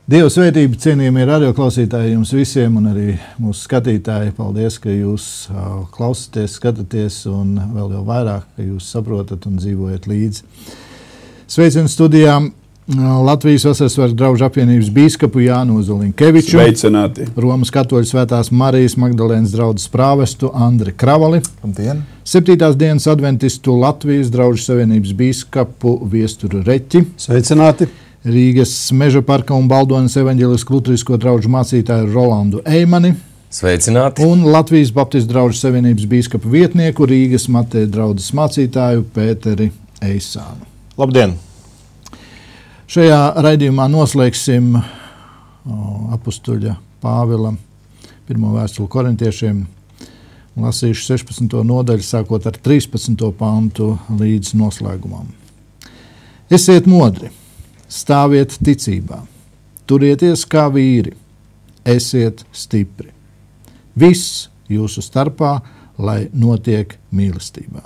Dieva svētība, cienījamie radioklausītāji, jums visiem un arī mūsu skatītāji. Paldies, ka jūs klausāties, skatāties un vēl jau vairāk, ka jūs saprotat un dzīvojat līdzi. Sveicinu studijā Latvijas Vasarsvētku draugu apvienības bīskapu Jānu Ozolinkeviču. Sveicināti. Romas katoļu Svētās Marijas Magdalēnas draudzes prāvestu Andri Kravali. Labdien. 7. dienas adventistu Latvijas draugu savienības bīskapu Viesturu Reķi. Sveicināti. Rīgas Meža parka un Baldonas evaņģelisko luterisko draugu mācītāju Rolandu Eimani. Sveicināti. Un Latvijas Baptistu draugu savienības bīskapu vietnieku Rīgas Mateja draudzes mācītāju Pēteri Eisānu. Labdien! Šajā raidījumā noslēgsim apustuļa Pāvila pirmo vēstuli korintiešiem. Lasīšu 16. nodaļu, sākot ar 13. pantu līdz noslēgumam. Esiet modri, stāviet ticībā, turieties kā vīri, esiet stipri. Viss jūsu starpā, lai notiek mīlestībā.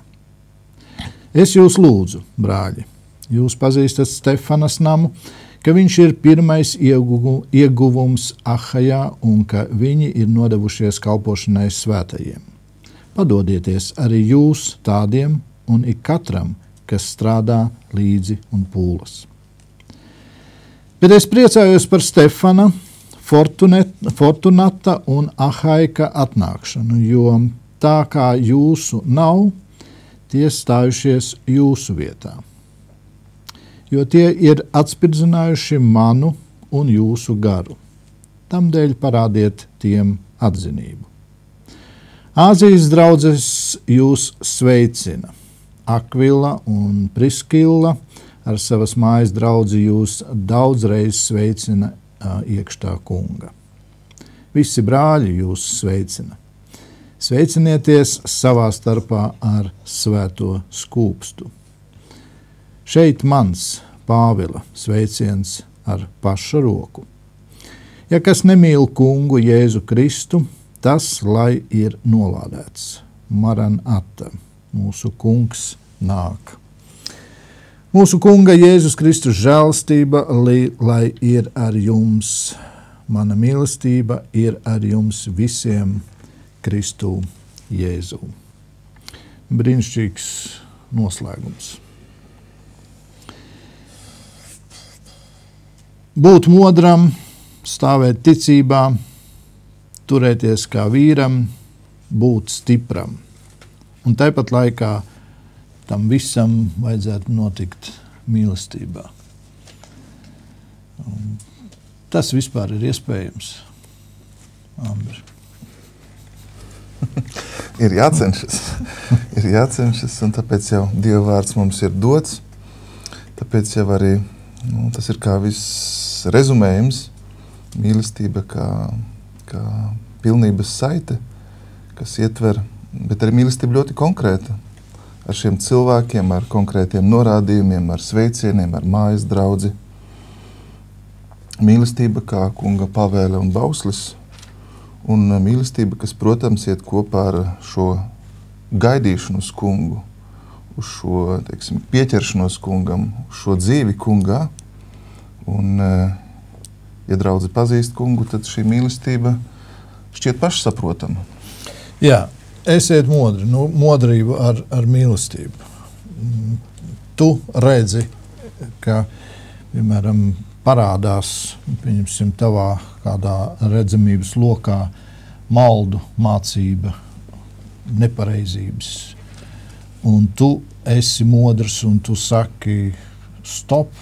Es jūs lūdzu, brāļi, jūs pazīstat Stefanas namu, ka viņš ir pirmais ieguvums Ahajā un ka viņi ir nodevušies kalpošanai svētajiem. Padodieties arī jūs tādiem un ik katram, kas strādā līdzi un pūlas. Bet es priecājos par Stefana, Fortunata un Ahaika atnākšanu, jo tā kā jūsu nav, tie stājušies jūsu vietā. Jo tie ir atspirdzinājuši manu un jūsu garu. Tamdēļ parādiet tiem atzinību. Āzijas draudzes jūs sveicina. Akvila un Priskila ar savas mājas draudzi jūs daudzreiz sveicina iekštā kunga. Visi brāļi jūs sveicina. Sveicinieties savā starpā ar svēto skūpstu. Šeit mans Pāvila sveiciens ar paša roku. Ja kas nemīl kungu Jēzu Kristu, tas lai ir nolādēts. Maranata, mūsu kungs nāk. Mūsu kunga Jēzus Kristus žēlastība, lai ir ar jums. Mana mīlestība ir ar jums visiem Kristu Jēzu. Brīnišķīgs noslēgums. Būt modram, stāvēt ticībā, turēties kā vīram, būt stipram. Un tāpat laikā tam visam vajadzētu notikt mīlestībā. Tas vispār ir iespējams. Andri. Ir jācenšas. Ir jācenšas, un tāpēc jau Dieva vārds mums ir dots. Tāpēc jau arī tas ir kā viss rezumējums. Mīlestība kā pilnības saite, kas ietver, bet arī mīlestība ļoti konkrēta. Ar šiem cilvēkiem, ar konkrētiem norādījumiem, ar sveicieniem, ar mājas draudzi. Mīlestība kā kunga pavēle un bauslis, un mīlestība, kas, protams, iet kopā ar šo gaidīšanu uz kungu, uz šo, teiksim, pieķeršanos kungam, uz šo dzīvi kungā. Un, ja draudze pazīst kungu, tad šī mīlestība šķiet pašsaprotama. Jā. Esiet modri, modrība ar mīlestību. Tu redzi, ka, piemēram, parādās, pieņemsim, tavā kādā redzamības lokā maldu mācība, nepareizības. Un tu esi modrs un tu saki stop.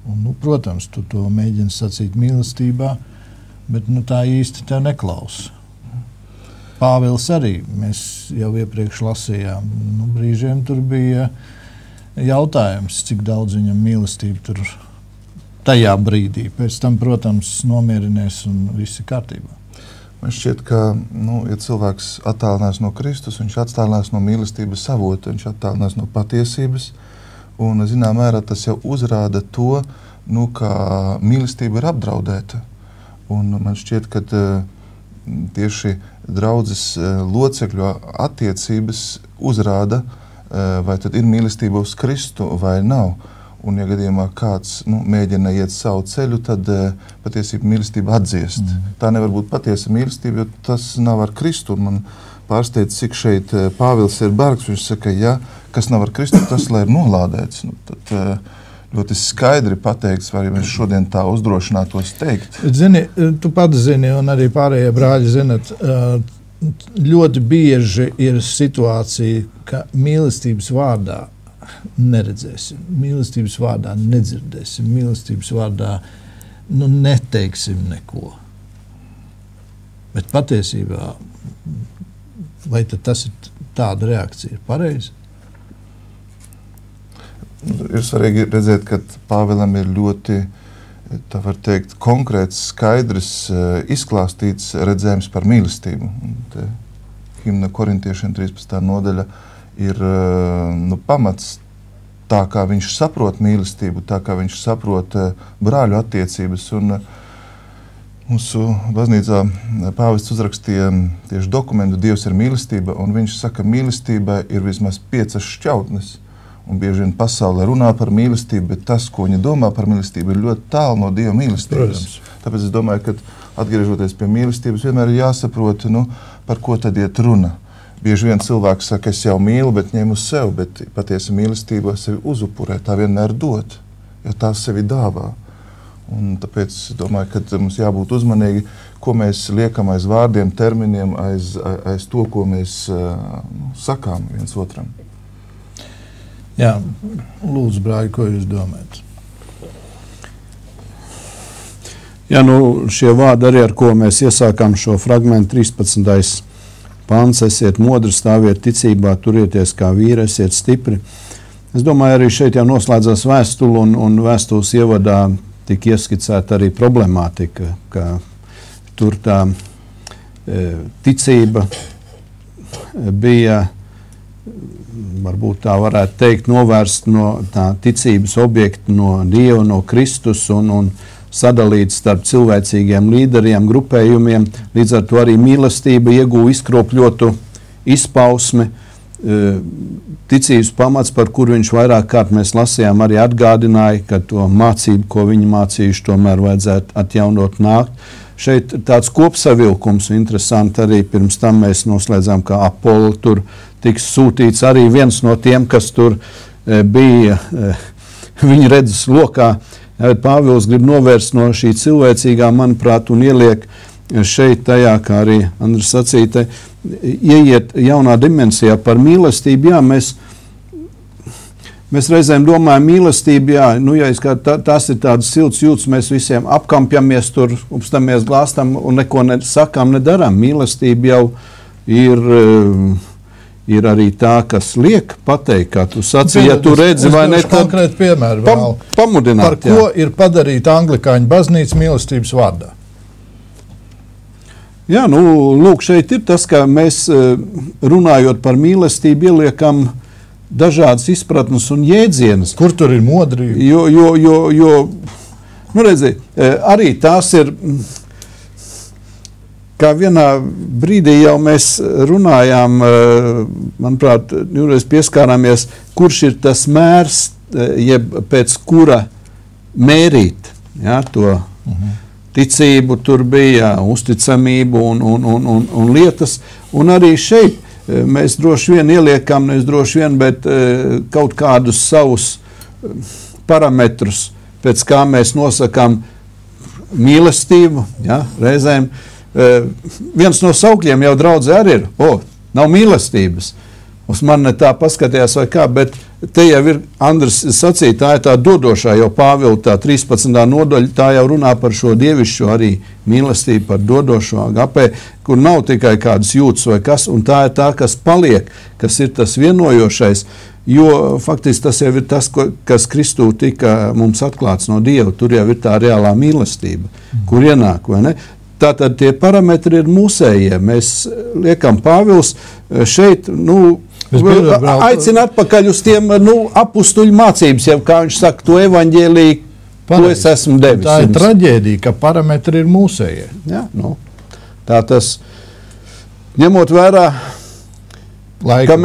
Un, protams, tu to mēģini sacīt mīlestībā, bet tā īsti tev neklausa. Pāvils arī, mēs jau iepriekš lasījām, brīžiem tur bija jautājums, cik daudz viņam mīlestība tur tajā brīdī. Pēc tam, protams, nomierinies un viss ir kārtībā. Man šķiet, ka, ja cilvēks attālinās no Kristus, viņš attālinās no mīlestības savota, viņš attālinās no patiesības, un, zinām mērā, tas jau uzrāda to, kā mīlestība ir apdraudēta. Un man šķiet, ka tieši draudzes locekļu attiecības uzrāda, vai tad ir mīlestība uz Kristu vai nav. Un, ja gadījumā kāds mēģina iet savu ceļu, tad patiesībā mīlestība atdziest. Tā nevar būt patiesa mīlestība, jo tas nav ar Kristu. Un man pārsteidz, cik šeit Pāvils ir bargs. Viņš saka, ja kas nav ar Kristu, tas lai ir nolādēts. Tad ļoti skaidri pateikts, vai mēs šodien tā uzdrošinātos teikt. Zini, tu pats zini, un arī pārējie brāļi zinat, ļoti bieži ir situācija, ka mīlestības vārdā neredzēsim, mīlestības vārdā nedzirdēsim, mīlestības vārdā neteiksim neko. Bet patiesībā, vai tad tas ir tāda reakcija? Ir pareizi? Ir svarīgi redzēt, ka Pāvilam ir ļoti, tā var teikt, konkrēts, skaidrs, izklāstīts redzējums par mīlestību. Himna Korintiešiem 13. nodaļa ir pamats tā, kā viņš saprot mīlestību, tā, kā viņš saprot brāļu attiecības. Un mūsu baznīcā pāvests uzrakstīja tieši dokumentu Dievs ir mīlestība, un viņš saka, mīlestībai ir vismaz 5 šķautnes. Un bieži vien pasaulē runā par mīlestību, bet tas, ko viņi domā par mīlestību, ir ļoti tālu no Dieva mīlestības. Tāpēc es domāju, ka atgriežoties pie mīlestības, vienmēr ir jāsaprot, par ko tad iet runa. Bieži vien cilvēks saka, es jau mīlu, bet ņem uz sev, bet patiesa mīlestība sevi uzupurē, tā vienmēr dod, jo tā sevi dāvā. Un tāpēc domāju, ka mums jābūt uzmanīgi, ko mēs liekam aiz vārdiem, terminiem, aiz to, ko mēs sakām viens otram. Jā, lūdzu, brāļi, ko jūs domājat? Jā, šie vārdi arī, ar ko mēs iesākām šo fragmentu 13. pants, esiet modri, stāviet ticībā, turieties kā vīri, esiet stipri. Es domāju, arī šeit jau noslēdzās vēstule, un vēstules ievadā tika ieskicēta arī problemātika, ka tur tā ticība bija, varbūt tā varētu teikt, novērst no tā ticības objekta, no Dieva, no Kristus un sadalīts starp cilvēcīgiem līderiem, grupējumiem. Līdz ar to arī mīlestība ieguva izkropļotu izpausmi. Ticības pamats, par kuru viņš vairāk kārt mēs lasījām, arī atgādināja, ka to mācību, ko viņi mācījuši, tomēr vajadzētu atjaunot nākt. Šeit tāds kopsavilkums interesanti arī pirms tam mēs noslēdzām, ka Apollo tur tiks sūtīts arī viens no tiem, kas tur bija viņa redzes lokā. Pāvils grib novērst no šī cilvēcīgā, manuprāt, un ieliek šeit tajā, kā arī Andris sacīja, ieiet jaunā dimensijā par mīlestību. Jā, mēs reizēm domājam mīlestību, jā, ja tās ir tādas silts jūtas, mēs visiem apkampjamies tur, upstamies glāstam un neko nesakām, nedarām. Mīlestība jau ir arī tā, kas liek pateikt, kā tu sacīji, ja tu redzi vai ne, tad konkrēti piemēru pamudināt. Par ko ir padarīta anglikāņu baznīca mīlestības vārdā? Jā, lūk, šeit ir tas, ka mēs runājot par mīlestību ieliekam dažādas izpratnes un jēdzienas. Kur tur ir modrība? Jo redzi, arī tās ir, kā vienā brīdī jau mēs runājām, manuprāt, jūreiz pieskārāmies, kurš ir tas mērs, jeb pēc kura mērīt, jā, to ticību, tur bija uzticamību un lietas, un arī šeit mēs droši vien ieliekam, nevis droši vien, bet kaut kādus savus parametrus, pēc kā mēs nosakām mīlestību, jā, reizēm. Viens no saukļiem jau draudzē arī ir, nav mīlestības. Uz mani tā paskatījās vai kā, bet te jau ir, Andris sacīja, tā ir tā dodošā, jo Pāvila tā 13. nodaļa, tā jau runā par šo dievišķo arī mīlestību, par dodošo agapē, kur nav tikai kādas jūtas vai kas, un tā ir tā, kas paliek, kas ir tas vienojošais, jo faktiski tas jau ir tas, kas Kristū tika mums atklāts no Dieva, tur jau ir tā reālā mīlestība, kur ienāk, vai ne? Tātad tie parametri ir mūsējie. Mēs liekam Pāvils šeit, aicina atpakaļ uz tiem apustuļu mācības, jau kā viņš saka, to evaņģēliju, ko es esmu devis. Tā ir traģēdija, ka parametri ir mūsējie. Jā, tā tas, ņemot vērā Laika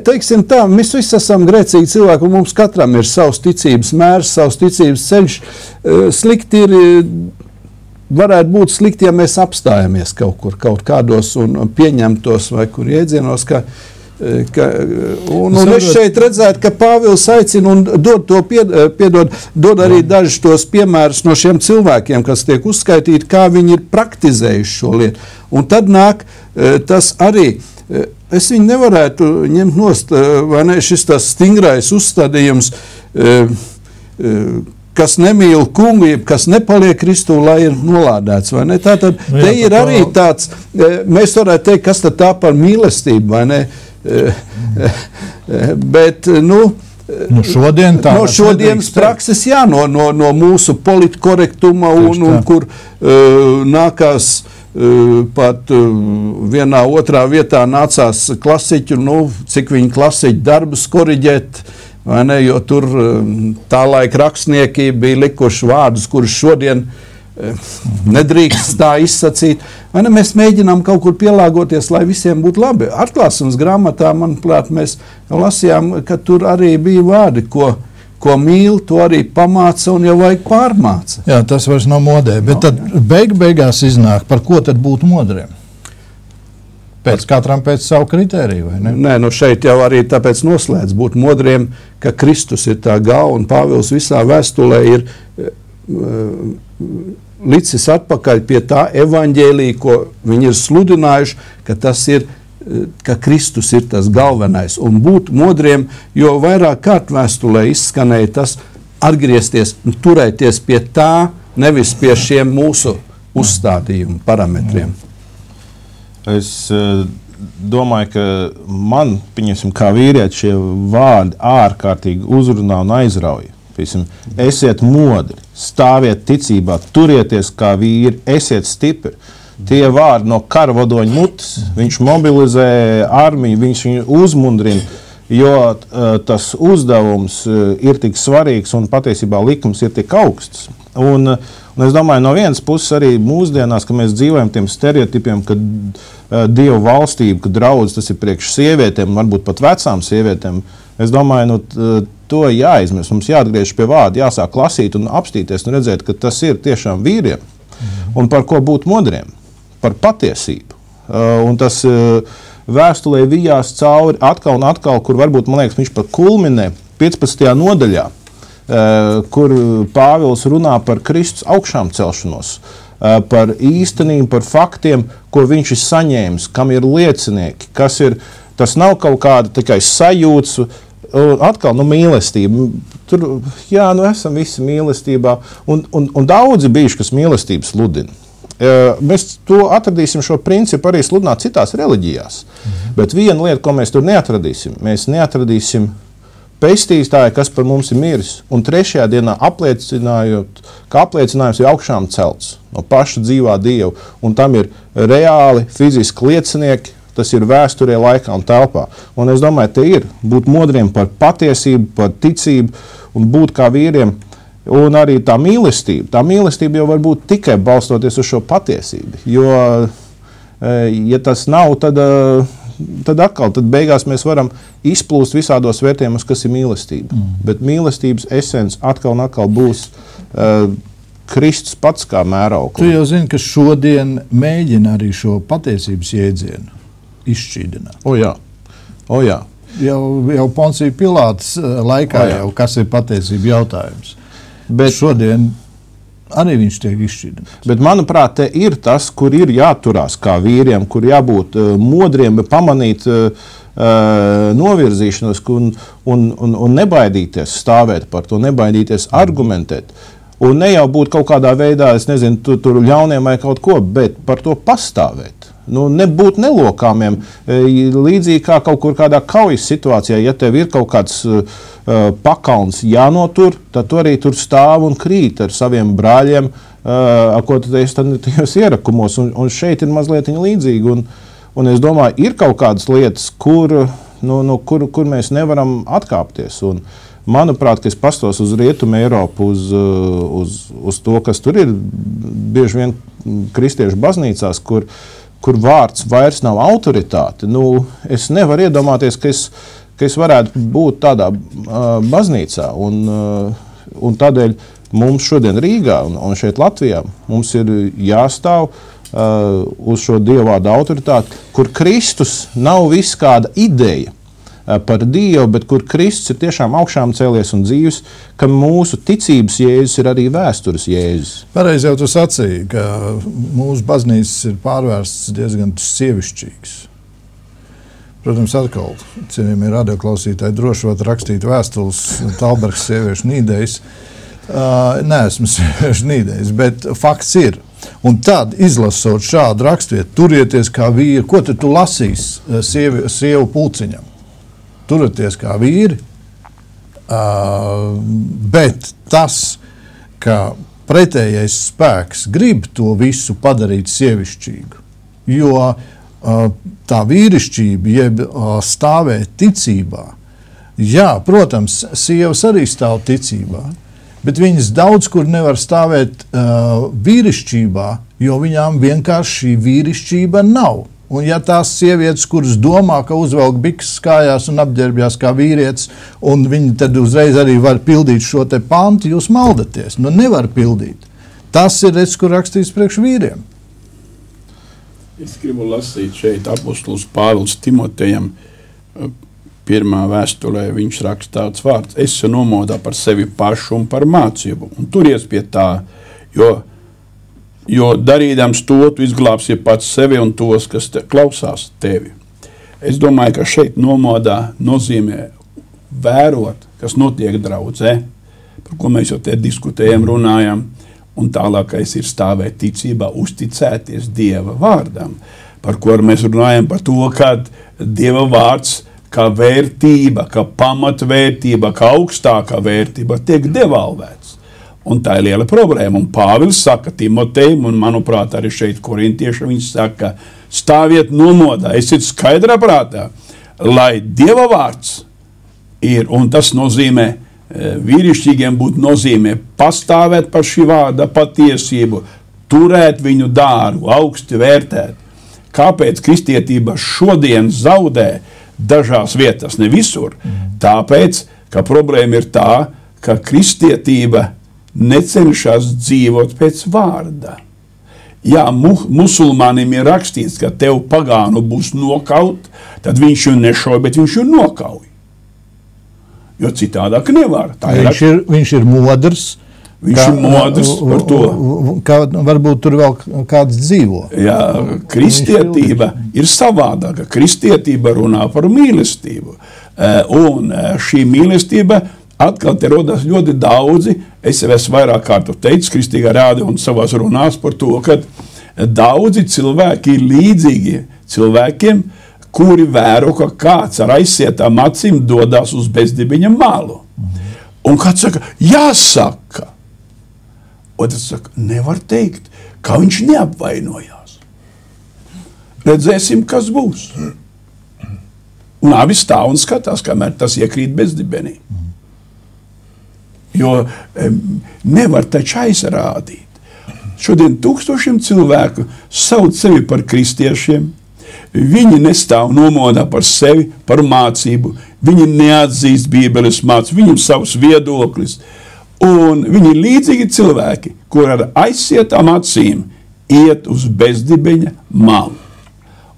teiksim tā, mēs visi esam grēcīgi cilvēki, un mums katram ir savs ticības mērs, savs ticības ceļš. Slikti ir, varētu būt slikti, ja mēs apstājamies kaut kādos un pieņemtos vai kur iedzienos, un es šeit redzētu, ka Pāvils aicina un dod arī dažus tos piemērus no šiem cilvēkiem, kas tiek uzskaitīti, kā viņi ir praktizējuši šo lietu. Un tad nāk tas arī, es viņu nevarētu ņemt nost, vai ne, šis tas stingrais uzstādījums, kas nemīl kungu, kas nepaliek Kristū, lai ir nolādēts, vai ne? Tātad, te ir arī tāds, mēs varētu teikt, kas tad tā par mīlestību, vai ne? Bet, šodienas prakses, jā, no mūsu politkorektuma un kur nākās pat vienā otrā vietā nācās klasiķu, cik viņi klasiķu darbus koriģēt, vai ne, jo tur tā laika rakstnieki bija likuši vārdus, kurus šodien nedrīkst tā izsacīt. Vai ne, mēs mēģinām kaut kur pielāgoties, lai visiem būtu labi. Atklāsmes grāmatā, manuprāt, mēs lasījām, ka tur arī bija vārdi, ko mīl, to arī pamāca un jau vajag pārmāca. Jā, tas vairs nav modē, bet tad beigās iznāk, par ko tad būt modriem? Katram pēc savu kritēriju, vai ne? Nē, šeit jau arī tāpēc noslēdz būt modriem, ka Kristus ir tā galva, un Pāvils visā vēstulē ir licis atpakaļ pie tā evaņģēlija, ko viņi ir sludinājuši, ka Kristus ir tas galvenais. Un būt modriem, jo vairāk kārt vēstulē izskanēja tas atgriezties un turēties pie tā, nevis pie šiem mūsu uzstādījumu parametriem. Es domāju, ka man, pieņemsim, kā vīrieti, šie vārdi ārkārtīgi uzrunā un aizrauja. Esiet modri, stāviet ticībā, turieties kā vīri, esiet stipri. Tie vārdi no karavadoņa mutes, viņš mobilizē armiju, viņš viņu uzmundrina, jo tas uzdevums ir tik svarīgs un patiesībā likums ir tik augsts. Un es domāju, no vienas puses arī mūsdienās, ka mēs dzīvojam tiem stereotipiem, ka Dievu valstība, ka draudz tas ir priekš sievietēm, varbūt pat vecām sievietēm. Es domāju, to jāizmirst. Mums jāatgriež pie vārda, jāsāk lasīt un apstīties un redzēt, ka tas ir tiešām vīriem. Un par ko būt modriem? Par patiesību. Un tas vēstulē vijās cauri atkal un atkal, kur varbūt, man liekas, viņš pat kulminē 15. nodaļā, kur Pāvils runā par Kristus augšām celšanos, par īstenību, par faktiem, ko viņš ir saņēmis, kam ir liecinieki, kas ir, tas nav kaut kāda tikai sajūts, atkal, mīlestība. Tur, jā, esam visi mīlestībā, un daudzi bijuši, kas mīlestību sludina. Mēs to atradīsim šo principu arī sludināt citās reliģijās. Bet viena lieta, ko mēs tur neatradīsim, mēs neatradīsim pestītāju, kas par mums ir miris, un trešajā dienā apliecinājot, ka apliecinājums ir augšām celts no paša dzīvā Dieva, un tam ir reāli, fiziski liecinieki, tas ir vēsturē, laikā un telpā. Un es domāju, te ir būt modriem par patiesību, par ticību un būt kā vīriem. Un arī tā mīlestība jau var būt tikai balstoties uz šo patiesību. Jo, ja tas nav, tad atkal, tad beigās mēs varam izplūst visādos vērtējumus, kas ir mīlestība. Bet mīlestības esence atkal un atkal būs Kristus pats kā mērauklis. Tu jau zini, ka šodien mēģina arī šo patiesības jēdzienu izšķīdināt. O jā. Jau Poncija Pilāts laikā jau, kas ir patiesība jautājums. Bet šodien arī viņš tiek izšķīdināts. Bet, manuprāt, te ir tas, kur ir jāturās kā vīriem, kur jābūt modriem, pamanīt novirzīšanos un nebaidīties stāvēt par to, nebaidīties argumentēt. Un ne jau būt kaut kādā veidā, es nezinu, tur ļauniem vai kaut ko, bet par to pastāvēt. Nebūt nelokāmiem, līdzīgi kā kaut kur kādā kaujas situācijā, ja tev ir kaut kāds pakalns jānotur, tad tu arī tur stāv un krīt ar saviem brāļiem, ko tu teici tajos ierakumos. Un šeit ir mazliet līdzīgi. Un es domāju, ir kaut kādas lietas, kur mēs nevaram atkāpties. Un, manuprāt, ka es pastos uz Rietumu Eiropu, uz to, kas tur ir bieži vien kristiešu baznīcās, kur kur vārds vairs nav autoritāte, nu, es nevaru iedomāties, ka es varētu būt tādā baznīcā. Un tādēļ mums šodien Rīgā un šeit Latvijā mums ir jāstāv uz šo dievvvārdu autoritāti, kur Kristus nav viss kāda ideja par Dievu, bet kur Kristus ir tiešām augšām cēlies un dzīves, ka mūsu ticības Jēzus ir arī vēstures Jēzus. Pareizi jau tu sacīji, ka mūsu baznīcas ir pārvērsts diezgan sievišķīgs. Protams, atkal, cienījamie radioklausītāji, droši var rakstīt vēstules Talbergas sieviešu nīdējs. Neesmu sieviešu nīdējs, bet fakts ir. Un tad, izlasot šādu rakstvietu, turieties kā vīri. Ko tad tu lasīsi sievu pulciņam? Turieties kā vīri, bet tas, ka pretējais spēks grib to visu padarīt sievišķīgu, jo tā vīrišķība, jeb stāvēt ticībā, jā, protams, sievas arī stāv ticībā, bet viņas daudz kur nevar stāvēt vīrišķībā, jo viņām vienkārši šī vīrišķība nav. Un ja tās sievietes, kuras domā, ka uzvelk bikses kājās un apģērbjās kā vīrietis, un viņi tad uzreiz arī var pildīt šo te pantu, jūs maldaties. Nu, nevar pildīt. Tas ir redz, kur rakstīts priekš vīriem. Es gribu lasīt šeit apostols Pāvils Timotejam, pirmā vēstulē viņš raksta tāds vārds: esi nomodā par sevi pašu un par mācību, un turies pie tā, jo darīdams to, tu izglābsi pats sevi un tos, kas klausās tevi. Es domāju, ka šeit nomodā nozīmē vērot, kas notiek draudzē, par ko mēs jau te diskutējam, runājam, un tālākais ir stāvēt ticībā, uzticēties Dieva vārdam, par ko mēs runājam par to, ka Dieva vārds kā vērtība, kā pamatvērtība, kā augstākā vērtība tiek devalvēts. Un tā ir liela problēma. Un Pāvils saka Timotejam, un manuprāt arī šeit korintieši, viņš saka, stāviet nomodā, esiet skaidrā prātā, lai Dieva vārds ir, un tas nozīmē, vīrišķīgiem būtu nozīmē pastāvēt par šī vārda patiesību, turēt viņu dārgu, augsti vērtēt. Kāpēc kristietība šodien zaudē dažās vietās, ne visur? Tāpēc, ka problēma ir tā, ka kristietība necenšas dzīvot pēc vārda. Ja musulmanim ir rakstīts, ka tev pagānu būs nokaut, tad viņš jau nešauj, bet viņš jau nokauj. Jo citādāk nevar. Viņš ir modrs. Viņš ir modrs par to. Varbūt tur vēl kāds dzīvo. Jā, kristietība ir savādāka. Kristietība runā par mīlestību. Un šī mīlestība atkal te rodas ļoti daudzi, es vairāk kārtu teicu, Kristīgā rādio un savās runās par to, ka daudzi cilvēki ir līdzīgi cilvēkiem, kuri vēro, ka kāds ar aizsietām acīm dodas uz bezdibiņa malu. Un kāds saka, jāsaka. Un tas saka, nevar teikt, ka viņš neapvainojās. Redzēsim, kas būs. Un abi stāv un skatās, kamēr tas iekrīt bezdibenī. Jo nevar taču aizrādīt. Šodien tūkstošiem cilvēku sauc sevi par kristiešiem. Viņi nestāv nomodā par sevi, par mācību. Viņi neatzīst Bībeles mācību, viņiem savs viedoklis. Un viņi ir līdzīgi cilvēki, kur ar aizsietām acīm iet uz bezdibeņa malu.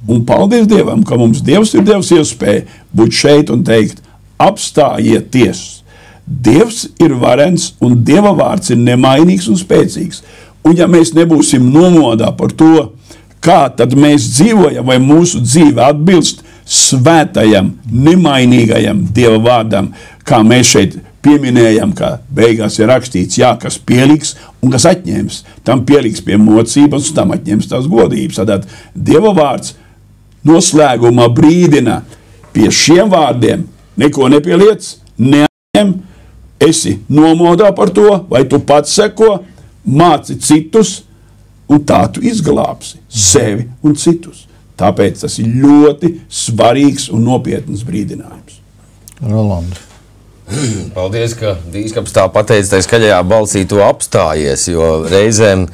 Un paldies Dievam, ka mums Dievs ir devis iespēju būt šeit un teikt, apstājieties. Dievs ir varens un Dieva vārds ir nemainīgs un spēcīgs. Un ja mēs nebūsim nomodā par to, kā tad mēs dzīvojam, vai mūsu dzīve atbilst svētajam, nemainīgajam Dieva vārdam, kā mēs šeit pieminējam, ka beigās ir rakstīts, jā, kas pieliks un kas atņems. Tam pieliks pie mocības, un tam atņems tās godības. Tātad Dieva vārds noslēgumā brīdina pie šiem vārdiem, neko nepieliec, neatņem, esi nomodā par to, vai tu pats seko, māci citus, un tā tu izglābsi sevi un citus. Tāpēc tas ir ļoti svarīgs un nopietns brīdinājums. Rolanda. Paldies, ka Dīskaps tā pateica, tai skaļajā balsī to apstājies, jo reizēm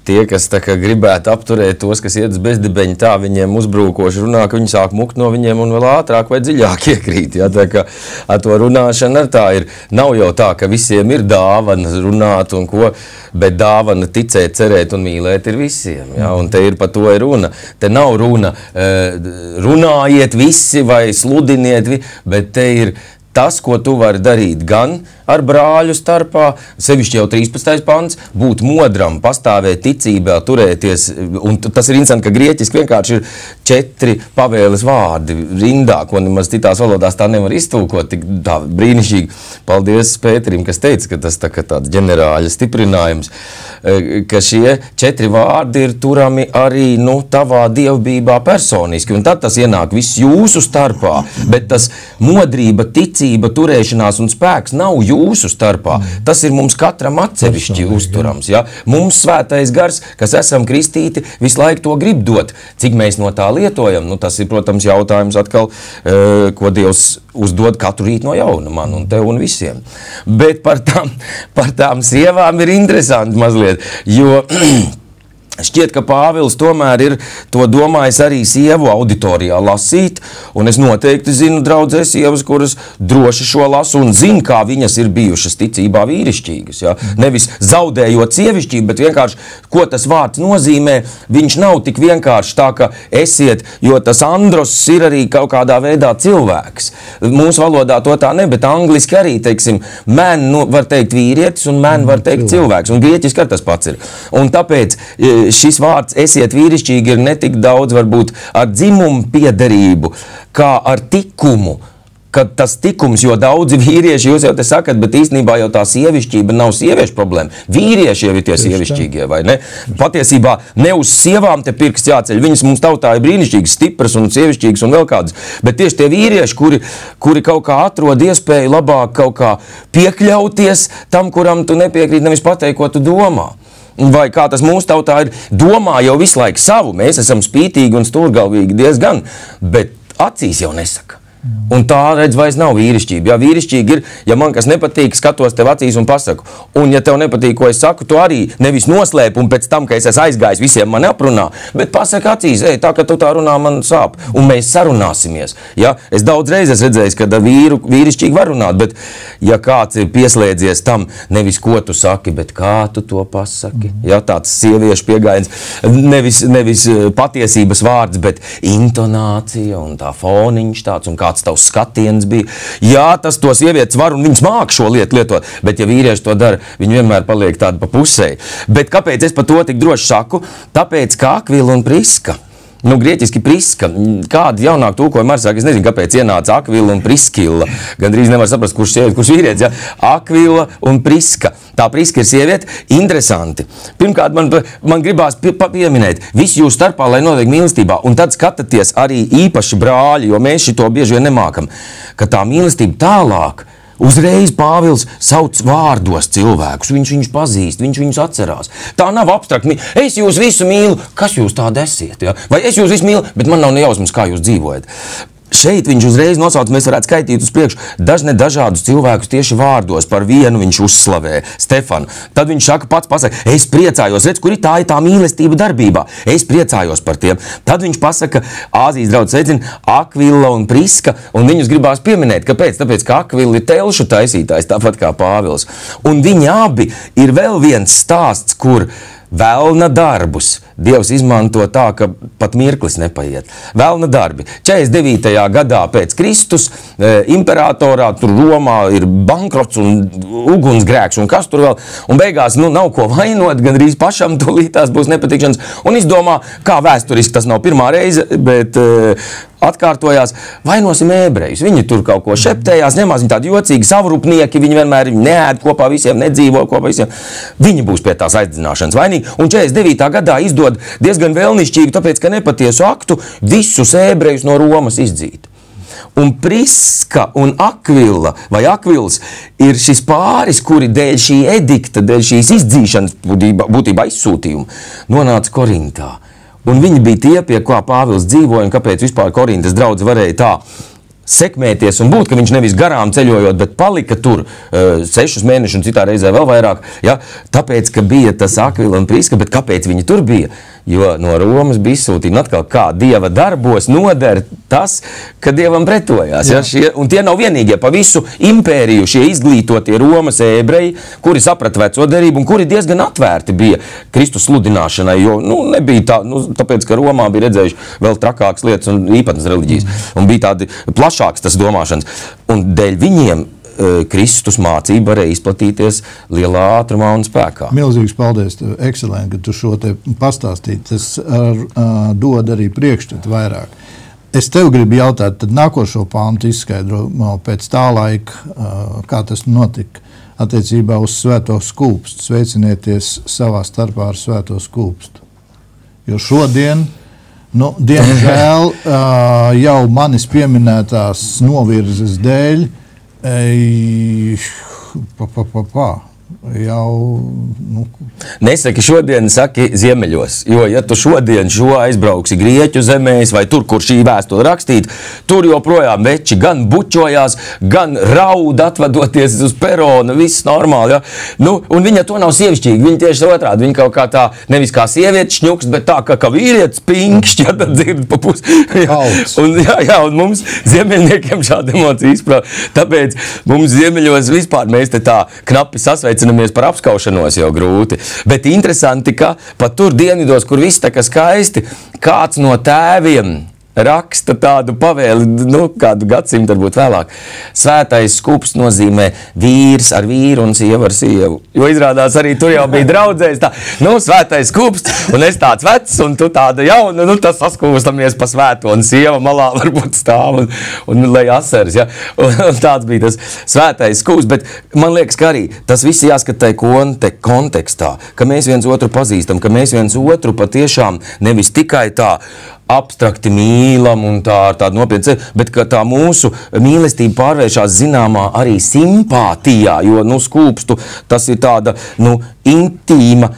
tie, kas tā kā gribētu apturēt tos, kas iet uz bezdibeņu, tā viņiem uzbrūkoši runā, ka viņi sāk mukt no viņiem un vēl ātrāk vai dziļāk iekrīt. Ja? Tā kā ar to runāšana ar tā ir. Nav jau tā, ka visiem ir dāvana runāt un ko, bet dāvana ticēt, cerēt un mīlēt ir visiem. Ja? Un te ir par to ir runa. Te nav runa runājiet visi vai sludiniet, bet te ir tas, ko tu vari darīt gan ar brāļu starpā, sevišķi jau 13. pants, būt modram, pastāvēt ticībā, turēties, un tas ir interesanti, ka grieķiski vienkārši ir 4 pavēles vārdi rindā, ko nemaz citās valodās tā nevar iztulkot, tik tā brīnišķīgi. Paldies Pēterim, kas teica, ka tas tā kā tāds ģenerāļa stiprinājums, ka šie 4 vārdi ir turami arī, tavā dievbībā personiski, un tad tas ienāk viss jūsu starpā, bet tas modrība, ticība, turēšanās un spēks nav jūsu starpā. Tas ir mums katram atsevišķi uzturams. Ja? Mums svētais gars, kas esam kristīti, visu laiku to grib dot. Cik mēs no tā lietojam? Tas ir, protams, jautājums atkal, ko Dievs uzdod katru rīt no jauna man un tev un visiem. Bet par tām sievām ir interesanti mazliet, jo šķiet, ka Pāvils tomēr ir to domājis arī sievu auditorijā lasīt, un es noteikti zinu draudzes sievas, kuras droši šo lasu un zinu, kā viņas ir bijušas ticībā vīrišķīgas. Ja? Nevis zaudējot sievišķību, bet vienkārši, ko tas vārds nozīmē, viņš nav tik vienkārši tā, ka esiet, jo tas andros ir arī kaut kādā veidā cilvēks. Mūsu valodā to tā ne, bet angliski arī, teiksim, man var teikt vīrietis un man var teikt cilvēks, un grieķiski ar tas pats ir. Un tāpēc šis vārds esiet vīrišķīgi ir netik daudz varbūt ar dzimumu piederību, kā ar tikumu. Kad tas tikums, jo daudzi vīrieši, jūs jau te sakat, bet īstenībā jau tā sievišķība nav sieviešu problēma. Vīrieši jau ir tie sievišķīgie, vai ne? Patiesībā ne uz sievām te pirksts jāceļ. Viņas mums tautā ir brīnišķīgas, stipras un sievišķīgas un vēl kādas. Bet tieši tie vīrieši, kuri kaut kā atrod iespēju labāk kaut kā piekļauties tam, kuram tu nepiekrīt, nevis pateikt, ko tu domā. Vai kā tas mūsu tautā ir, domā jau visu laiku savu, mēs esam spītīgi un stūrgalvīgi diezgan, bet acīs jau nesaka. Un tā, redz, vairs nav vīrišķība. Jā, vīrišķīgi ir, ja man kas nepatīk, skatos tev acīs un pasaku. Un ja tev nepatīk, ko es saku, tu arī nevis noslēp un pēc tam, ka es esmu aizgājis, visiem mani aprunā, bet pasaka acīs, tā, ka tu tā runā, man sāp. Un mēs sarunāsimies. Ja? Es daudz reizes redzēju, ka vīrišķīgi var runāt, bet ja kāds ir pieslēdzies tam, nevis ko tu saki, bet kā tu to pasaki. Ja? Tāds sieviešu piegājiens, nevis patiesības vārds, bet intonācija un tā foniņš tāds un kāds tavs skatiens bija. Jā, tas to sievietes var un viņas māk šo lietu lietot, bet ja vīrieši to dara, viņi vienmēr paliek tādi pa pusē. Bet kāpēc es par to tik droši saku? Tāpēc, kā Akvila un Priska. Grieķiski Priska. Kāda jaunāk tūkojuma ar saka, es nezinu, kāpēc ienāca Akvila un Priskila. Gandrīz nevar saprast, kurš sieviete, kurš vīrietis. Ja? Akvila un Priska. Tā Priska ir sieviete. Interesanti. Pirmkārt, man gribās pieminēt visu jūs starpā, lai notiek mīlestībā. Un tad skatāties arī īpaši brāļi, jo mēs šito bieži vien nemākam, ka tā mīlestība tālāk. Uzreiz Pāvils sauc vārdos cilvēkus, viņš viņus pazīst, viņš viņus atcerās. Tā nav abstrakta. Es jūs visu mīlu, kas jūs tādi esiet? Ja? Vai es jūs visu mīlu, bet man nav ne jausmas, kā jūs dzīvojat. Šeit viņš uzreiz nosauc, mēs varētu skaitīt uz priekšu dažādus cilvēkus tieši vārdos, par vienu viņš uzslavē, Stefanu. Tad viņš saka, pats pasaka, es priecājos, redz, kur ir tā mīlestība darbībā, es priecājos par tiem. Tad viņš pasaka, Āzijas draudzes sveicina, Akvila un Priska, un viņus gribās pieminēt. Kāpēc? Tāpēc, ka Akvila ir telšu taisītājs, tāpat kā Pāvils. Un viņi abi ir vēl viens stāsts, kur velna darbus Dievs izmanto tā, ka pat mirklis nepaiet. Velna darbi. 49. gadā pēc Kristus imperatorā, tur Romā ir bankrots un ugunsgrēks un kas tur vēl. Un beigās nav ko vainot, gandrīz pašam tūlītās būs nepatikšanas. Un izdomā, kā vēsturiski tas nav pirmā reize, bet atkārtojās, vainosim ebrejus. Viņi tur kaut ko šeptējās, ņemās, viņi tādi jocīgi savrupnieki, viņi vienmēr neēd kopā visiem, nedzīvo kopā visiem. Viņi būs pie tās aizdedzināšanas vainīgi. Un 49. gadā izdod diezgan vēlnišķīgi, tāpēc, ka nepatiesu aktu visus ebrejus no Romas izdzīt. Un Priska un Akvila vai Akvils ir šis pāris, kuri dēļ šī edikta, dēļ šīs izdzīšanas būtībā izsūtījuma nonāca Korintā. Un viņi bija tie, pie kā Pāvils dzīvoja, un kāpēc vispār Korintas draudze varēja tā sekmēties un būt, ka viņš nevis garām ceļojot, bet palika tur 6 mēnešus un citā reizē vēl vairāk, ja? Tāpēc, ka bija tas Akvila un Priska, bet kāpēc viņi tur bija? Jo no Romas bija izsūtīti, un atkal kā Dieva darbos noder tas, ka Dievam pretojās. Ja? Un tie nav vienīgie pa visu impēriju, šie izglītotie Romas ebreji, kuri saprata veco derību un kuri diezgan atvērti bija Kristus sludināšanai, jo nebija tā, tāpēc, ka Romā bija redzējuši vēl trakākas lietas un īpatnes reliģijas, un bija tādi plašāks tas domāšanas. Un dēļ viņiem Kristus mācība varēja izplatīties lielā ātrumā un spēkā. Milzīgs paldies, ekscelenti, ka tu šo te pastāstīji. Tas dod arī priekšstatu vairāk. Es tev gribu jautāt, tad nākošo pāntu izskaidro pēc tā laika, kā tas notika attiecībā uz svēto skūpstu. Sveicinieties savā starpā ar svēto skūpstu. Jo šodien, diemžēl, jau manis pieminētās novirzes dēļ, Nesaki šodien, saki ziemeļos, jo ja tu šodien aizbrauksi Grieķu zemēs vai tur, kur šī vēstule rakstīta, tur joprojām veči gan bučojās, gan raud atvadoties uz perona, viss normāli, ja? Un viņa to nav sievišķīgi, viņa tieši otrādi, viņa kaut kā tā, nevis kā sieviete šņukst, bet tā, ka vīrietis pinkšķi, ja tad dzird pa pusi. Un mums ziemeļniekiem šāda emocija izprāt, tāpēc mums ziemeļos vispār mēs te tā knapi sasveicinamies par apskaušanos jau grūti. Bet interesanti, ka pat tur dienvidos, kur viss tā kā skaisti, kāds no tēviem raksta tādu pavēli, kādu gadsimtu varbūt vēlāk. Svētais skūpsts nozīmē vīrs ar vīru un sievu ar sievu. Jo izrādās arī tur jau bija draudzējis tā, svētais skūpsts, un es tāds vecs, un tu tāda jauna, tas saskūstamies pa svēto, un sieva malā varbūt stāv, un lai asaras, ja. Un tāds bija tas svētais skūpsts, bet man liekas, ka arī tas viss jāskatai kontekstā, ka mēs viens otru pazīstam, ka mēs viens otru patiešām nevis tikai tā abstrakti mīlam un tāda nopietna, bet ka tā mūsu mīlestība pārvēršās zināmā arī simpātijā, jo, skūpstu tas ir tāda, intīma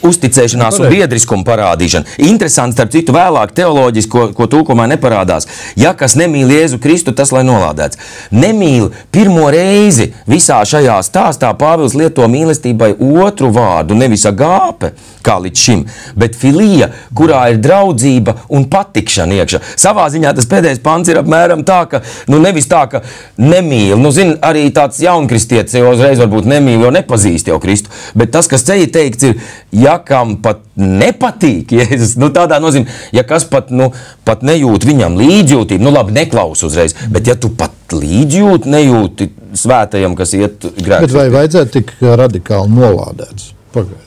uzticēšanās un biedriskuma parādīšana. Interesanti, starp citu, vēlāk teoloģiski, ko tulkumā neparādās. Ja kas nemīl Jēzu Kristu, tas lai nolādēts. Nemīl pirmo reizi visā šajā stāstā Pāvils lieto mīlestībai otru vārdu, nevis agāpe, kā līdz šim, bet filija, kurā ir draudzība un patikšana iekšā. Savā ziņā tas pēdējais pants ir apmēram tā, ka, nevis tā, ka nemīl, zin, arī tāds jaunkristietis jau uzreiz varbūt nemīl, jo nepazīst jau Kristu, bet tas, kas ceļi teikts ir, ja kam pat nepatīk Jēzus, tādā nozīmē, ja kas pat nejūt viņam līdzjūtību, labi, neklaus uzreiz, bet ja tu pat līdzjūt, nejūti svētajam, kas iet grēks. Bet vai vajadzētu tik radikāli nolādēts? Pagaid.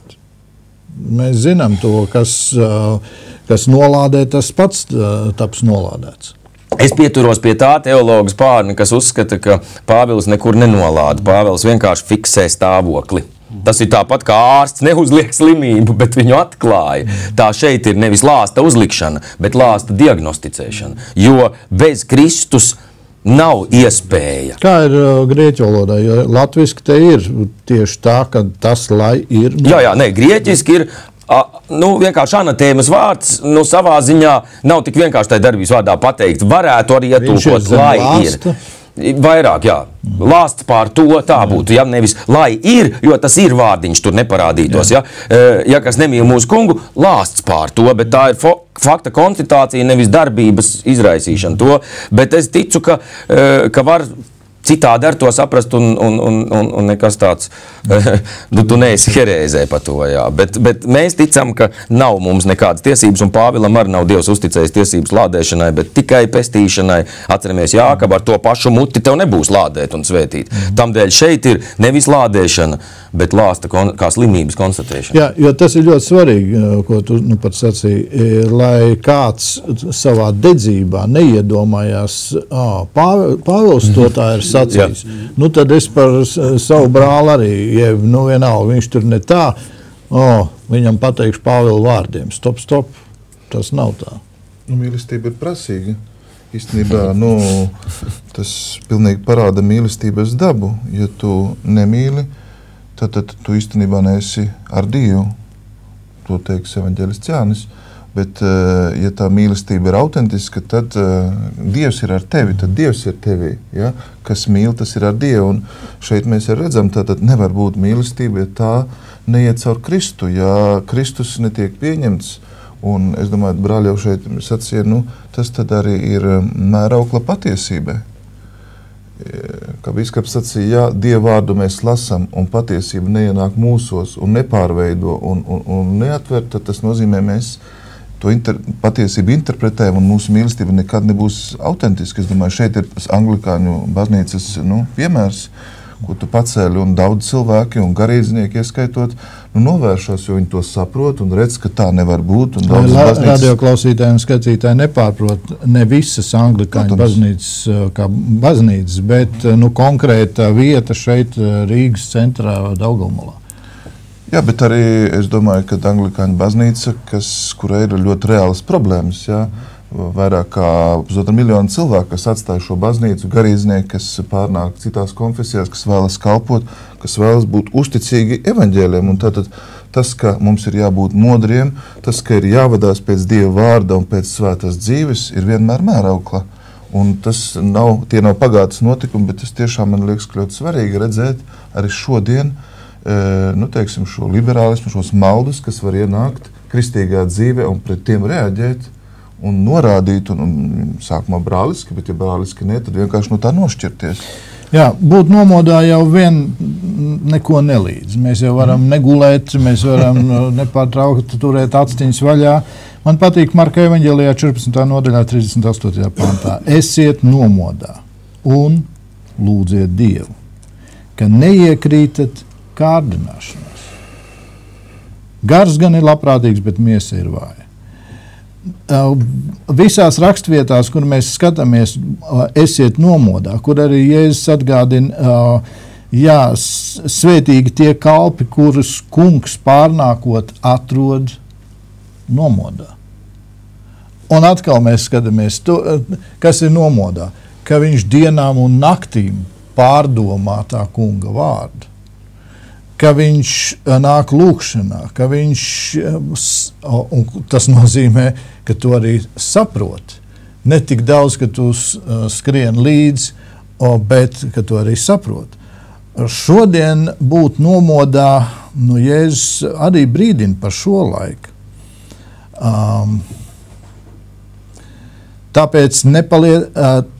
Mēs zinām to, kas nolādē, tas pats taps nolādēts. Es pieturos pie tā teologa spārna, kas uzskata, ka Pāvils nekur nenolāda. Pāvils vienkārši fiksē stāvokli. Tas ir tāpat kā ārsts neuzliek slimību, bet viņu atklāja. Tā šeit ir nevis lāsta uzlikšana, bet lāsta diagnosticēšana. Jo bez Kristus nav iespēja. Kā ir grieķu valodā? Jo latviski te ir tieši tā, ka tas, lai ir... Jā, grieķiski ir vienkārši anatēmas vārds, savā ziņā nav tik vienkārši tai darbības vārdā pateikt. Varētu arī ietulkot, lai ir. Vairāk, jā. Lāsts pār to tā būtu, ja nevis lai ir, jo tas ir vārdiņš, tur neparādītos, ja. Ja kas nemīl mūsu kungu, lāsts pār to, bet tā ir fakta konstatācija, nevis darbības izraisīšana to, bet es ticu, ka var citādi ar to saprast un nekas tāds, tu neesi herēzē par to, jā. Bet mēs ticam, ka nav mums nekādas tiesības, un Pāvilam arī nav Dievs uzticējis tiesības lādēšanai, bet tikai pestīšanai. Atceramies, Jākab, ar to pašu muti tev nebūs lādēt un svētīt. Tamdēļ šeit ir nevis lādēšana, bet lāsta kā slimības konstatēšana. Jā, jo tas ir ļoti svarīgi, ko tu pat sacīji, lai kāds savā dedzībā neiedomājās, Pāvils to tā ir sacījis. Tad es par savu brāli arī, vienalga, viņš tur ne tā, viņam pateikšu Pāvila vārdiem. Stop, tas nav tā. Mīlestība ir prasīga. Īstenībā, tas pilnīgi parāda mīlestības dabu. Ja tu nemīli, tad tu īstenībā neesi ar Dievu. To teiks evaņģēlists Jānis. Bet, ja tā mīlestība ir autentiska, tad Dievs ir ar tevi, tad Dievs ir tevī. Ja? Kas mīl, tas ir ar Dievu. Un šeit mēs redzam, tātad nevar būt mīlestība, ja tā neiet caur Kristu, ja Kristus netiek pieņemts. Un es domāju, brāļi jau šeit sacīja, tas tad arī ir mēraukla patiesībai. Kā bīskaps sacīja, ja Dieva vārdu mēs lasām un patiesība neienāk mūsos un nepārveido un neatver, tad tas nozīmē, mēs to patiesību interpretējam un mūsu mīlestība nekad nebūs autentiska. Es domāju, šeit ir anglikāņu baznīcas piemērs, ko tu pacēli un daudz cilvēki un garīdznieki ieskaitot, novēršos, jo viņi to saprot un redz, ka tā nevar būt. Radioklausītāji un skatītāji nepārprot ne visas anglikāņu baznīcas kā baznīcas, bet konkrēta vieta šeit Rīgas centrā Daugavmalā. Jā, bet arī es domāju, ka anglikāņu baznīca, kurai ir ļoti reālas problēmas, vairāk kā 1,5 miljonu cilvēku, kas atstāja šo baznīcu, garīdznieki, kas pārnāk citās konfesijās, kas vēlas kalpot, kas vēlas būt uzticīgi evaņģēliem. Un tātad tas, ka mums ir jābūt modriem, tas, ka ir jāvadās pēc Dieva vārda un pēc svētās dzīves, ir vienmēr mēraukla. Un tie nav pagātnes notikumi, bet tas tiešām man liekas ļoti svarīgi redzēt arī šodien, teiksim, šo liberālismu, šos maldus, kas var ienākt kristīgā dzīvē un pret tiem reaģēt un norādīt, un sākumā brāliski, bet ja brāliski ne, tad vienkārši no tā nošķirties. Jā, būt nomodā jau vien neko nelīdz. Mēs jau varam negulēt, mēs varam nepārtraukti turēt astiņas vaļā. Man patīk Marka evaņģēlijā 14. nodaļā 38. pantā. Esiet nomodā un lūdziet Dievu, ka neiekrītat kārdināšanās. Gars gan ir labprātīgs, bet miesa ir vāja. Visās rakstvietās, kur mēs skatāmies, esiet nomodā, kur arī Jēzus atgādina, svētīgi tie kalpi, kurus kungs pārnākot atrod nomodā. Un atkal mēs skatāmies, kas ir nomodā, ka viņš dienām un naktīm pārdomā tā kunga vārdu, ka viņš nāk lūkšanā, ka viņš, un tas nozīmē, ka tu arī saproti. Ne tik daudz, ka tu skrien līdzi, bet ka tu arī saproti. Šodien būt nomodā, Jēzus arī brīdina par šo laiku.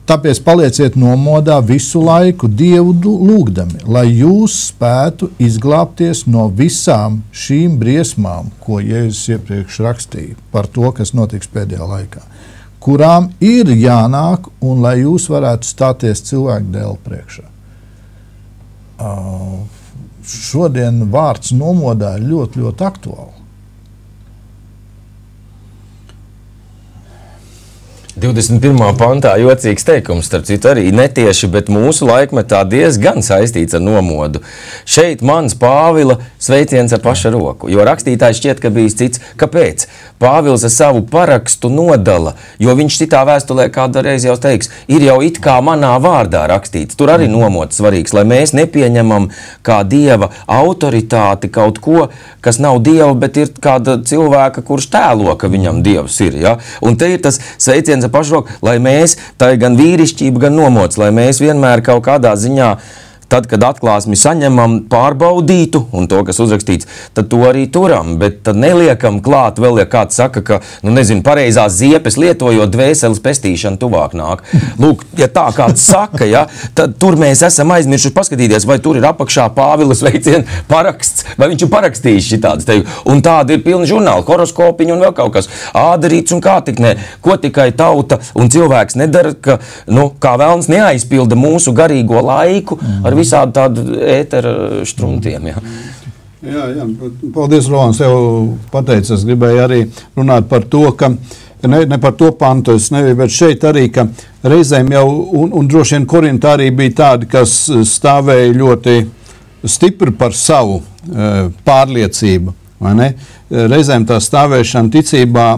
Tāpēc palieciet nomodā visu laiku Dievu lūgdami, lai jūs spētu izglābties no visām šīm briesmām, ko Jēzus iepriekš rakstīja par to, kas notiks pēdējā laikā, kurām ir jānāk un lai jūs varētu stāties cilvēku dēlu priekšā. Šodien vārds nomodā ir ļoti, ļoti aktuāli. 21. pantā jocīgs teikums, starp citu arī netieši, bet mūsu laikmetā diezgan saistīts ar nomodu. Šeit mans Pāvila sveiciens ar paša roku, jo rakstītājs šķiet, ka bijis cits. Kāpēc? Pāvils ar savu parakstu nodala, jo viņš citā vēstulē kādreiz jau teiks, ir jau it kā manā vārdā rakstīts. Tur arī nomods svarīgs, lai mēs nepieņemam kā Dieva autoritāti kaut ko, kas nav Dieva, bet ir kāda cilvēka, kurš tēlo, ka viņam Dievs ir. Ja? Un te ir tas sveiciens pašroku, lai mēs, tā ir gan vīrišķība, gan nomods, lai mēs vienmēr kaut kādā ziņā, tad, kad atklāsmi saņemam, pārbaudītu, un to, kas uzrakstīts, tad to arī turam, bet tad neliekam klāt vēl, ja kāds saka, ka, pareizās ziepes lietojot dvēseles pestīšanu tuvāk nāk. Lūk, ja tā kāds saka, ja, tad tur mēs esam aizmirsuši paskatīties, vai tur ir apakšā Pāvila sveiciena paraksts, vai viņš ir parakstījis šitādas tevi. Un tāda ir pilna žurnāla, horoskopiņa un vēl kaut kas. Ādarīts un kā tik ne. Ko tikai tauta un cilvēks nedara, ka, kā velns neaizpilda mūsu garīgo laiku ar visādi tādu ētera štruntiem. Jā. Paldies, Rolands, jau pateicu. Es gribēju arī runāt par to, ka ne par to pantu, bet šeit arī, ka reizēm jau, un droši vien Korintā arī bija tādi, kas stāvēja ļoti stipri par savu pārliecību. Vai ne? Reizēm tā stāvēšana ticībā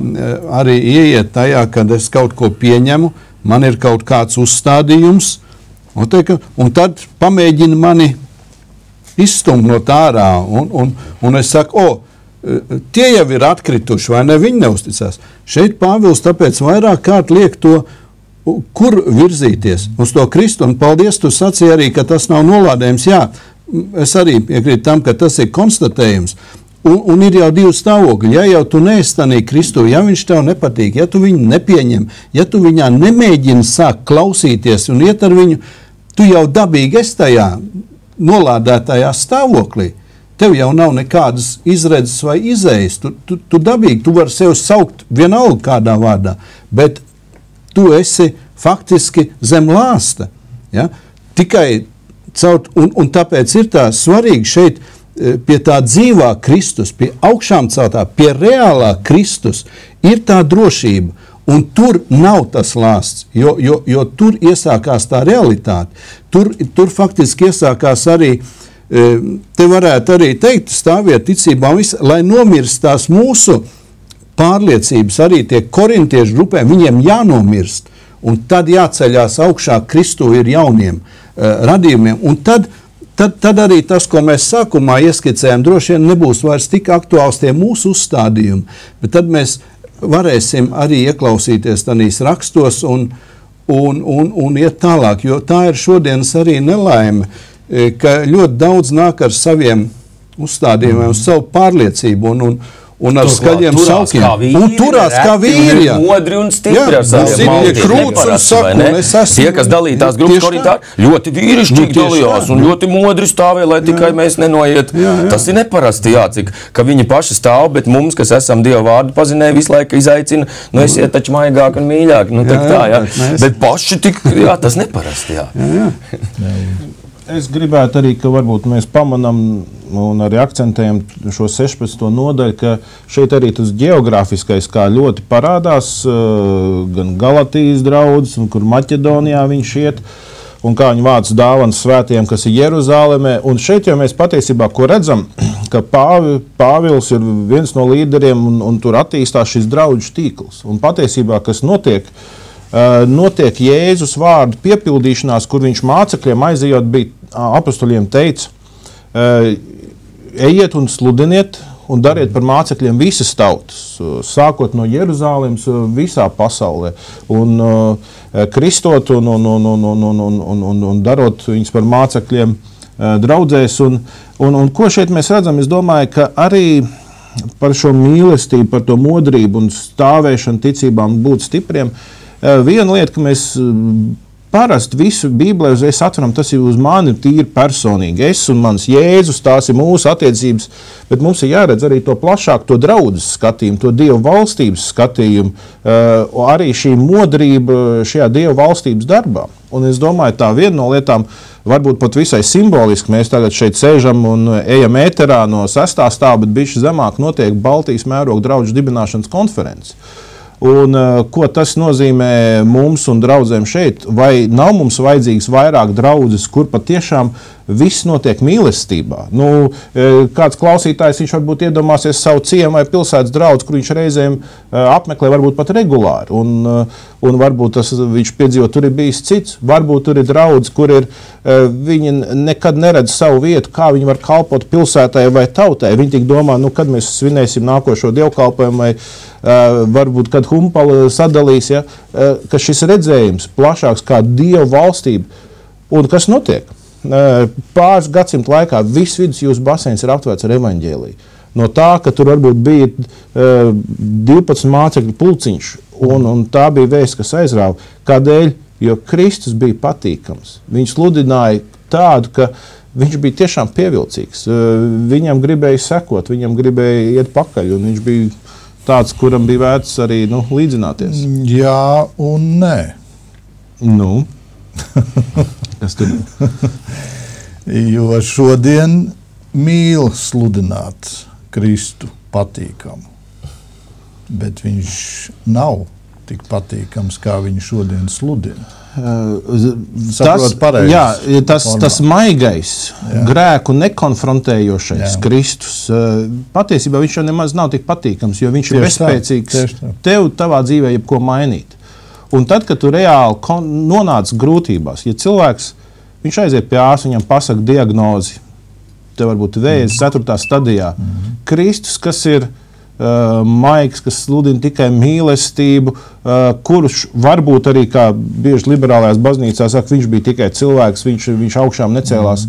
arī ieiet tajā, kad es kaut ko pieņemu, man ir kaut kāds uzstādījums, un tad pamēģina mani izstumt no tā ārā, un es saku, tie jau ir atkrituši, vai ne? Viņi neusticās. Šeit Pāvils tāpēc vairāk kārt liek to, kur virzīties uz to Kristu. Un paldies, tu sacīji arī, ka tas nav nolādējums. Jā, es arī piekrītu tam, ka tas ir konstatējums. Un ir jau divi stāvokļi. Ja jau tu neestanī Kristu, ja viņš tev nepatīk, ja tu viņu nepieņem, ja tu viņā nemēģini sākt klausīties un iet ar viņu, tu jau dabīgi esi tajā nolādētajā stāvoklī. Tev jau nav nekādas izredzes vai izējas. Tu dabīgi, tu vari sev saukt vienalga kādā vārdā, bet tu esi faktiski zem lāsta. Ja? Tikai caur, un tāpēc ir tā svarīgi šeit pie tā dzīvā Kristus, pie augšām celtā, pie reālā Kristus ir tā drošība. Un tur nav tas lāsts, jo tur iesākās tā realitāte. Tur faktiski iesākās arī, te varētu arī teikt, stāviet ticībā, lai nomirst tās mūsu pārliecības, arī tie korintiešu grupēm, viņiem jānomirst. Un tad jāceļās augšā Kristu ir jauniem radījumiem. Un tad arī tas, ko mēs sākumā ieskicējām, droši vien nebūs vairs tik aktuāls tie mūsu uzstādījumi, bet tad mēs varēsim arī ieklausīties tanīs rakstos un iet tālāk, jo tā ir šodienas arī nelaime, ka ļoti daudz nāk ar saviem uzstādījumiem, uz savu pārliecību un ar skaļiem saukiem. Un turās kā vīri. Modri un stipri ar saviem maltiem. Tie, kas dalītās grupas korintāri, ļoti vīrišķīgi dalījās un ļoti modri stāvēja, lai tikai mēs nenoiet. Tas ir neparasti, cik, ka viņi paši stāv, bet mums, kas esam Dieva vārdu pazinēji, visu laiku izaicina, esiet taču maigāk un mīļāk. Bet paši tik, tas neparasti, Es gribētu arī, ka varbūt mēs pamanām un arī akcentējam šo 16. nodaļu, ka šeit arī tas geogrāfiskais kā ļoti parādās, gan Galatijas draudzes, un kur Maķedonijā viņš iet, un kā viņi vāc dāvanas svētiem, kas ir Jeruzālemē. Un šeit jau mēs patiesībā, ko redzam, ka Pāvils ir viens no līderiem, un tur attīstās šis draudžu tīkls. Un patiesībā, kas notiek Jēzus vārdu piepildīšanās, kur viņš mācekļiem aizejot bija apostoļiem teica, ejiet un sludiniet un dariet par mācekļiem visas tautas, sākot no Jeruzālēmas visā pasaulē, un kristot un darot viņus par mācekļiem draudzēs. Un ko šeit mēs redzam? Es domāju, ka arī par šo mīlestību, par to modrību un stāvēšanu ticībām būt stipriem, viena lieta, ka mēs parasti visu Bībelē uzreiz atveram, tas ir uz mani tīri personīgi. Es un mans Jēzus, tās ir mūsu attiecības, bet mums ir jāredz arī to plašāk, to draudzes skatījumu, to Dieva valstības skatījumu, arī šī modrība šajā Dieva valstības darbā. Un es domāju, tā viena no lietām, varbūt pat visai simboliski, mēs tagad šeit sēžam un ejam ēterā no 6. stāva, bet bišķi zemāk notiek Baltijas mēroga draudžu dibināšanas konferences. Un ko tas nozīmē mums un draudzēm šeit? Vai nav mums vajadzīgs vairāk draudzes, kur patiešām viss notiek mīlestībā? Kāds klausītājs, viņš varbūt iedomāsies savu ciemu vai pilsētas draudzi, kur viņš reizēm apmeklē varbūt pat regulāri. Un varbūt viņš piedzīvo, tur ir bijis cits. Varbūt tur ir draudzi, kur viņi nekad neredz savu vietu, kā viņi var kalpot pilsētai vai tautai. Viņi tik domā, kad mēs svinēsim nākošo dievkalpojumu vai varbūt, kad humpala sadalīs, ka šis redzējums plašāks kā Dieva valstība. Un kas notiek? Pāris gadsimtu laikā viss vidusjūras baseins ir aptvērts ar evaņģēliju. No tā, ka tur varbūt bija 12 mācekļu pulciņš, un tā bija vēsts, kas aizrāva. Kādēļ? Jo Kristus bija patīkams. Viņš sludināja tādu, ka viņš bija tiešām pievilcīgs. Viņam gribēja sekot, viņam gribēja iet pakaļ, un viņš bija tāds, kuram bija vērts arī līdzināties. Jā un nē. Kas tur? Jo šodien mīl sludināt Kristu patīkamu, bet viņš nav tik patīkams, kā viņš šodien sludina. Tas maigais, grēku nekonfrontējošais Kristus, patiesībā viņš jau nemaz nav tik patīkams, jo viņš ir bezspēcīgs tev tavā dzīvē jebko mainīt. Un tad, kad tu reāli nonāc grūtībās, ja cilvēks, viņš aiziet pie ārsta, viņam pasaka diagnozi, te varbūt vēzis 4. stadijā. Kristus, kas ir maigs, kas sludina tikai mīlestību, kurš varbūt arī, kā bieži liberālajās baznīcās saka, viņš bija tikai cilvēks, viņš augšām necēlās.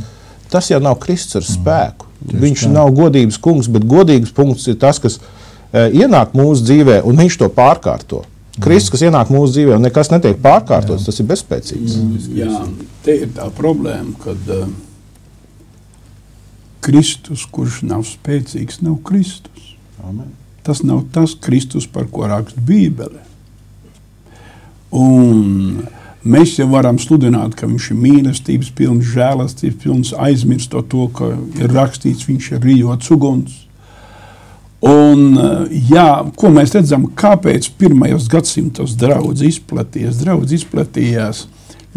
Tas jau nav Kristus ar spēku. Viņš nav godības kungs, bet godības punkts ir tas, kas ienāk mūsu dzīvē, un viņš to pārkārto. Kristus, kas ienāk mūsu dzīvē, un nekas netiek pārkārtots, tas ir bezspēcīgs. Jā, te ir tā problēma, kad Kristus, kurš nav spēcīgs, nav Kristus. Amen. Tas nav tas Kristus, par ko raksta Bībele. Un mēs jau varam sludināt, ka viņš ir mīlestības pilns, žēlastības pilns, aizmirstot to, ka ir rakstīts, viņš ir rijots uguns. Un, jā, ko mēs redzam, kāpēc pirmajos gadsimtos draudz izplatījās? Draudz izplatījās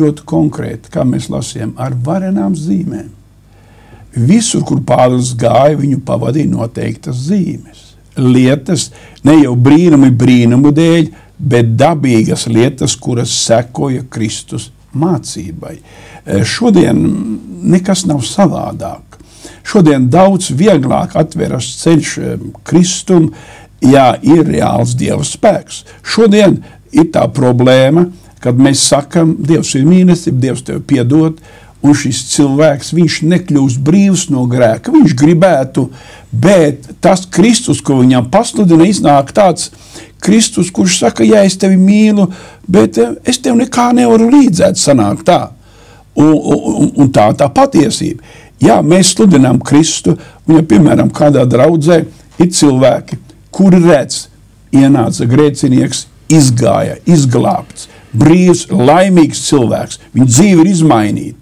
ļoti konkrēti, kā mēs lasījām, ar varenām zīmēm. Visur, kur Pāvils gāja, viņu pavadīja noteiktas zīmes. Lietas, ne jau brīnumu dēļ, bet dabīgas lietas, kuras sekoja Kristus mācībai. Šodien nekas nav savādāk. Šodien daudz vieglāk atveras ceļš Kristum, ja ir reāls Dieva spēks. Šodien ir tā problēma, kad mēs sakam, Dievs ir mīlestība, Dievs tev piedod, un šis cilvēks, viņš nekļūst brīvs no grēka. Viņš gribētu, bet tas Kristus, ko viņam pasludina, iznāk tāds Kristus, kurš saka, jā, es tevi mīlu, bet es tev nekā nevaru līdzēt, sanāk tā. Un tā patiesība. Jā, mēs sludinām Kristu, un ja, piemēram, kādā draudzē ir cilvēki, kuri redz, ienāca grēcinieks, izgāja, izglābts, brīvs, laimīgs cilvēks, viņa dzīve ir izmainīta.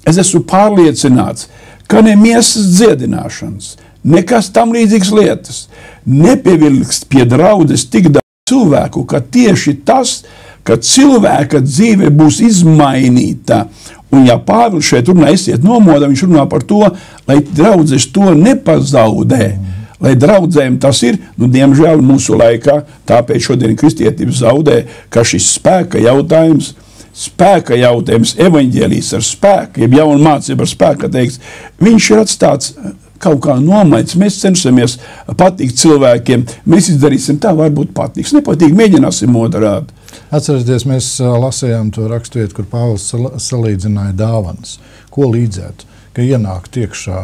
Es esmu pārliecināts, ka ne miesas dziedināšanas, nekas tam līdzīgas lietas nepievilks pie draudzes tik daudz cilvēku, ka tieši tas, ka cilvēka dzīve būs izmainīta. Un ja Pāvils šeit runā, esiet nomodā, viņš runā par to, lai draudzes to nepazaudē. Lai draudzēm tas ir, diemžēl mūsu laikā, tāpēc šodien kristietība zaudē, ka šis spēka jautājums, evaņģēlijs ar spēku, jeb jauna mācība ar spēku, teiks, viņš ir atstāts kaut kā nomaits. Mēs cenšamies patikt cilvēkiem, mēs izdarīsim tā, varbūt patiks. Nepatīk, mēģināsim moderāt. Atcerieties, mēs lasījām to raksturvietu, kur Pāvils salīdzināja dāvanas. Ko līdzēt? Ka ienāk tiekšā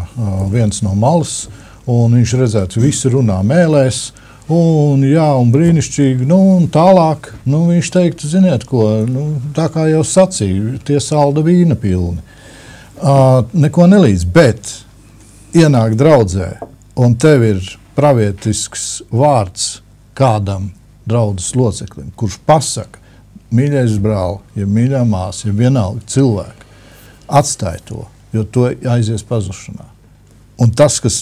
viens no malas, un viņš redzētu, visi runā mēlēs, un jā, un brīnišķīgi, un tālāk, viņš teiktu, ziniet ko, tā kā jau sacīju, tie salda vīna pilni. Neko nelīdz, bet ienāk draudzē, un tev ir pravietisks vārds kādam draudzes loceklim, kurš pasaka, mīļais brāl, ja mīļā māsa, ja vienalga cilvēku, atstāj to, jo to aizies pazušanā. Un tas, kas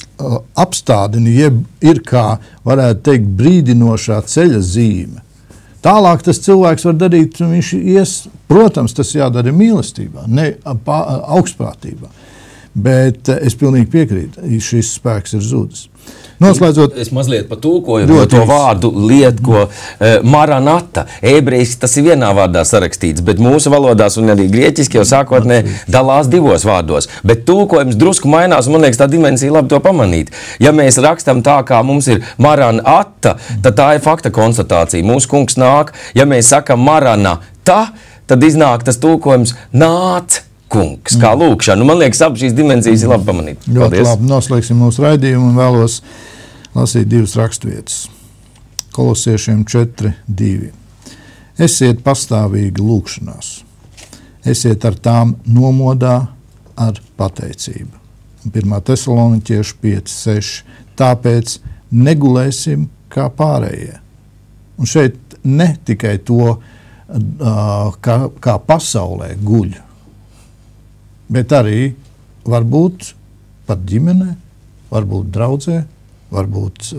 apstādina, ir kā, varētu teikt, brīdinošā ceļa zīme. Tālāk tas cilvēks var darīt, viņš ies, protams, tas jādara mīlestībā, ne augstprātībā. Bet es pilnīgi piekrītu, šis spēks ir zudis. Noslēdzot, es mazliet patulkoju to vārdu lietu, ko maranata. Ebrejiski tas ir vienā vārdā sarakstīts, bet mūsu valodās un arī grieķiski jau sākotnē dalās divos vārdos. Bet tulkojums drusku mainās, un man liekas, tā dimensija labi to pamanīt. Ja mēs rakstam tā, kā mums ir maranata, tad tā ir fakta konstatācija. Mūsu kungs nāk, ja mēs sakam maranata, tad iznāk tas tulkojums nāc kungs, kā lūkšana. Man liekas, ap šīs dimensijas ir labi pamanīt. Ļoti labi, noslēgsim mūsu raidījumu un vēlos lasīt divas raksturvietas. Kolosiešiem 4:2. Esiet pastāvīgi lūkšanās. Esiet ar tām nomodā ar pateicību. 1. Tesaloniķiešu 5:6. Tāpēc negulēsim kā pārējie. Un šeit ne tikai to, kā pasaulē guļ, bet arī varbūt pat ģimenē, varbūt draudzē, varbūt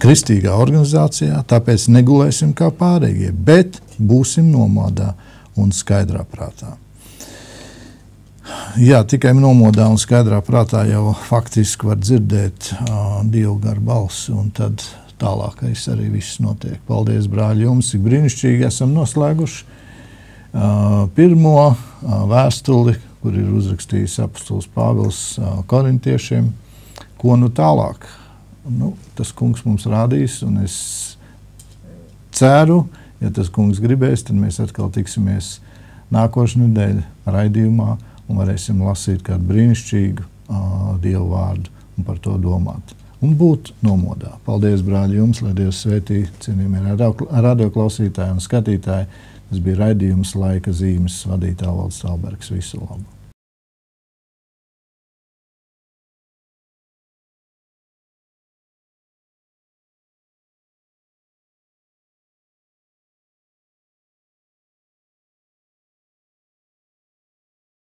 kristīgā organizācijā, tāpēc negulēsim kā pārējie, bet būsim nomodā un skaidrā prātā. Jā, tikai nomodā un skaidrā prātā jau faktiski var dzirdēt Dievu garu balsi, un tad tālākais arī viss notiek. Paldies, brāļi, jums, cik brīnišķīgi esam noslēguši pirmo vēstuli kur ir uzrakstījis apostols Pāvils korintiešiem, ko nu tālāk. Nu, tas kungs mums rādīs, un es ceru, ja tas kungs gribēs, tad mēs atkal tiksimies nākošu nedēļu raidījumā un varēsim lasīt kādu brīnišķīgu Dievu vārdu un par to domāt. Un būt nomodā. Paldies, brāļi, jums, lai Dievs svētī, cienījamie radioklausītāji un skatītāji. Tas bija raidījums Laika zīmes vadītā Valds Talbergs. Visu labu!